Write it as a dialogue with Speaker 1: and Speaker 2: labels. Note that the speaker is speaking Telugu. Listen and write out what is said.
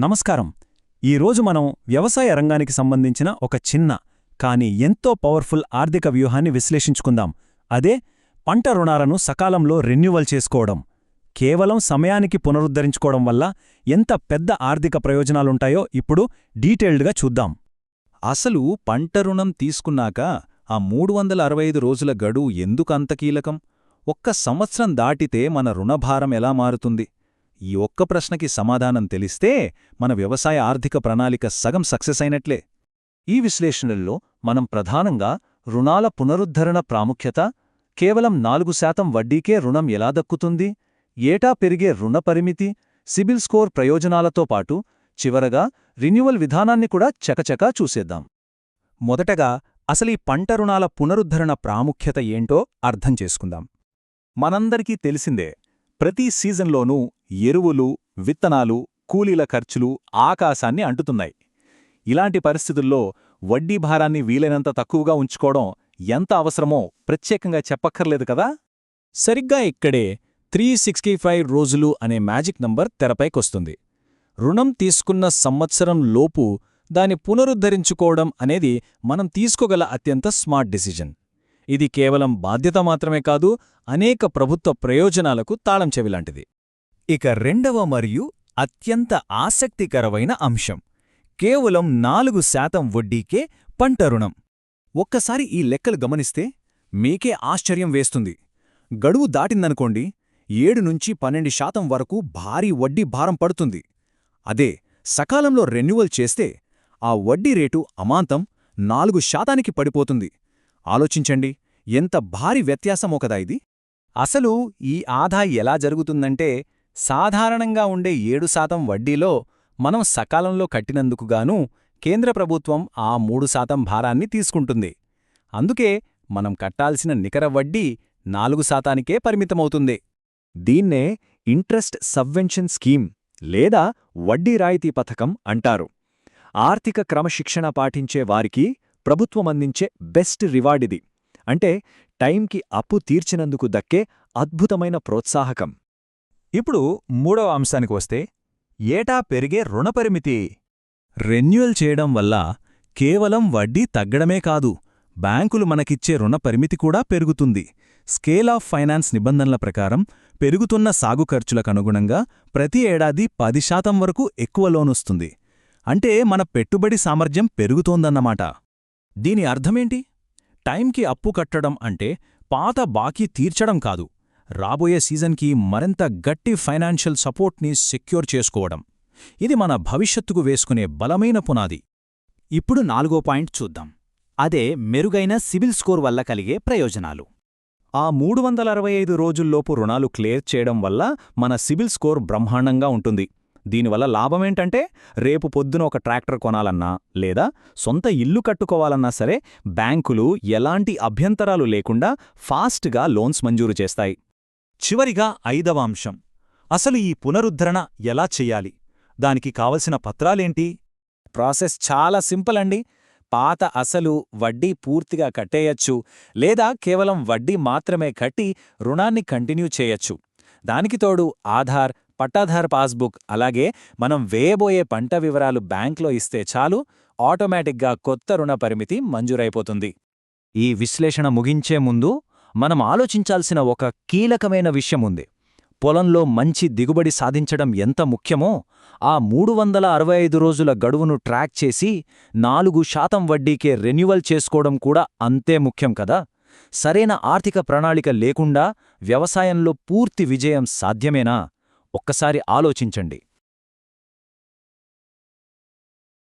Speaker 1: నమస్కారం. ఈరోజు మనం వ్యవసాయ రంగానికి సంబంధించిన ఒక చిన్న కానీ ఎంతో పవర్ఫుల్ ఆర్థిక వ్యూహాన్ని విశ్లేషించుకుందాం. అదే పంట రుణాలను సకాలంలో రెన్యువల్ చేసుకోవడం. కేవలం సమయానికి పునరుద్ధరించుకోవడం వల్ల ఎంత పెద్ద ఆర్థిక ప్రయోజనాలుంటాయో ఇప్పుడు డీటెయిల్డ్గా చూద్దాం.
Speaker 2: అసలు పంట రుణం తీసుకున్నాక ఆ 365 రోజుల గడువు ఎందుకంత కీలకం? ఒక్క సంవత్సరం దాటితే మన రుణభారం ఎలా మారుతుంది? ఈ ఒక్క ప్రశ్నకి సమాధానం తెలిస్తే మన వ్యవసాయ ఆర్థిక ప్రణాళిక సగం సక్సెస్ అయినట్లే. ఈ విశ్లేషణల్లో మనం ప్రధానంగా రుణాల పునరుద్ధరణ ప్రాముఖ్యత, కేవలం 4% వడ్డీకే రుణం ఎలా దక్కుతుంది, ఏటా పెరిగే రుణ పరిమితి, సిబిల్ స్కోర్ ప్రయోజనాలతో పాటు చివరగా రిన్యువల్ విధానాన్ని కూడా చకచకా చూసేద్దాం. మొదటగా అసలీ పంట రుణాల పునరుద్ధరణ ప్రాముఖ్యత ఏంటో అర్థం చేసుకుందాం. మనందరికీ తెలిసిందే, ప్రతి సీజన్లోనూ ఎరువులు, విత్తనాలు, కూలీల ఖర్చులు ఆకాశాన్ని అంటుతున్నాయి. ఇలాంటి పరిస్థితుల్లో వడ్డీ భారాన్ని వీలైనంత తక్కువగా ఉంచుకోవడం ఎంత అవసరమో ప్రత్యేకంగా చెప్పక్కర్లేదు కదా.
Speaker 1: సరిగ్గా ఇక్కడే 365 రోజులు అనే మ్యాజిక్ నంబర్ తెరపైకొస్తుంది. రుణం తీసుకున్న సంవత్సరం లోపు దాన్ని పునరుద్ధరించుకోవడం అనేది మనం తీసుకోగల అత్యంత స్మార్ట్ డిసిజన్. ఇది కేవలం బాధ్యత మాత్రమే కాదు, అనేక ప్రభుత్వ ప్రయోజనాలకు తాళం చెవిలాంటిది. ఇక రెండవ మరియు అత్యంత ఆసక్తికరమైన అంశం, కేవలం 4% వడ్డీకే పంట రుణం. ఒక్కసారి ఈ లెక్కలు గమనిస్తే మీకే ఆశ్చర్యం వేస్తుంది. గడువు దాటిందనుకోండి, 7 నుంచి 12% వరకు భారీ వడ్డీ భారం పడుతుంది. అదే సకాలంలో రెన్యువల్ చేస్తే ఆ వడ్డీ రేటు అమాంతం 4% పడిపోతుంది. ఆలోచించండి, ఎంత భారీ వ్యత్యాసమోకదా ఇది. అసలు ఈ ఆదా ఎలా జరుగుతుందంటే, సాధారణంగా ఉండే 7% వడ్డీలో మనం సకాలంలో కట్టినందుకుగాను కేంద్ర ప్రభుత్వం ఆ 3% భారాన్ని తీసుకుంటుంది. అందుకే మనం కట్టాల్సిన నికర వడ్డీ 4%కే పరిమితమవుతుంది.
Speaker 2: దీన్నే ఇంట్రెస్ట్ సబ్వెన్షన్ స్కీమ్ లేదా వడ్డీ రాయితీ పథకం అంటారు. ఆర్థిక క్రమశిక్షణ పాటించే వారికి ప్రభుత్వమందించే బెస్ట్ రివార్డిది. అంటే టైంకి అప్పు తీర్చినందుకు దక్కే అద్భుతమైన ప్రోత్సాహకం.
Speaker 1: ఇప్పుడు మూడవ అంశానికి వస్తే, ఏటా పెరిగే రుణపరిమితి. రెన్యువల్ చేయడం వల్ల కేవలం వడ్డీ తగ్గడమే కాదు, బ్యాంకులు మనకిచ్చే రుణపరిమితి కూడా పెరుగుతుంది. స్కేల్ ఆఫ్ ఫైనాన్స్ నిబంధనల ప్రకారం పెరుగుతున్న సాగు ఖర్చులకనుగుణంగా ప్రతి ఏడాది 10% వరకు ఎక్కువ లోనొస్తుంది. అంటే మన పెట్టుబడి సామర్థ్యం పెరుగుతోందన్నమాట. దీని అర్థమేంటి? టైంకి అప్పు కట్టడం అంటే పాత బాకీ తీర్చడం కాదు, రాబోయే సీజన్కి మరింత గట్టి ఫైనాన్షియల్ సపోర్ట్ని సెక్యూర్ చేసుకోవడం. ఇది మన భవిష్యత్తుకు వేసుకునే బలమైన పునాది.
Speaker 3: ఇప్పుడు 4వ పాయింట్ చూద్దాం. అదే మెరుగైన సిబిల్ స్కోర్ వల్ల కలిగే ప్రయోజనాలు.
Speaker 1: ఆ 365 రోజుల్లోపు రుణాలు క్లియర్ చేయడం వల్ల మన సిబిల్ స్కోర్ బ్రహ్మాండంగా ఉంటుంది. దీనివల్ల లాభమేంటంటే, రేపు పొద్దున ఒక ట్రాక్టర్ కొనాలన్నా లేదా సొంత ఇల్లు కట్టుకోవాలన్నా సరే బ్యాంకులు ఎలాంటి అభ్యంతరాలు లేకుండా ఫాస్ట్గా లోన్స్ మంజూరు చేస్తాయి. చివరిగా 5వ అంశం, అసలు ఈ పునరుద్ధరణ ఎలా చెయ్యాలి, దానికి కావలసిన పత్రాలేంటి?
Speaker 3: ప్రాసెస్ చాలా సింపుల్ అండి. పాత అసలు, వడ్డీ పూర్తిగా కట్టేయచ్చు, లేదా కేవలం వడ్డీ మాత్రమే కట్టి రుణాన్ని కంటిన్యూ చేయొచ్చు. దానికి తోడు ఆధార్, పట్టాధార్ పాస్బుక్, అలాగే మనం వేయబోయే పంట వివరాలు బ్యాంక్లో ఇస్తే చాలు, ఆటోమేటిక్గా కొత్త రుణ పరిమితి మంజూరైపోతుంది.
Speaker 2: ఈ విశ్లేషణ ముగించే ముందు మనం ఆలోచించాల్సిన ఒక కీలకమైన విషయముంది. పొలంలో మంచి దిగుబడి సాధించడం ఎంత ముఖ్యమో, ఆ 365 రోజుల గడువును ట్రాక్ చేసి 4% వడ్డీకే రెన్యువల్ చేసుకోవడం కూడా అంతే ముఖ్యం కదా. సరైన ఆర్థిక ప్రణాళిక లేకుండా వ్యవసాయంలో పూర్తి విజయం సాధ్యమేనా? ఒక్కసారి ఆలోచించండి.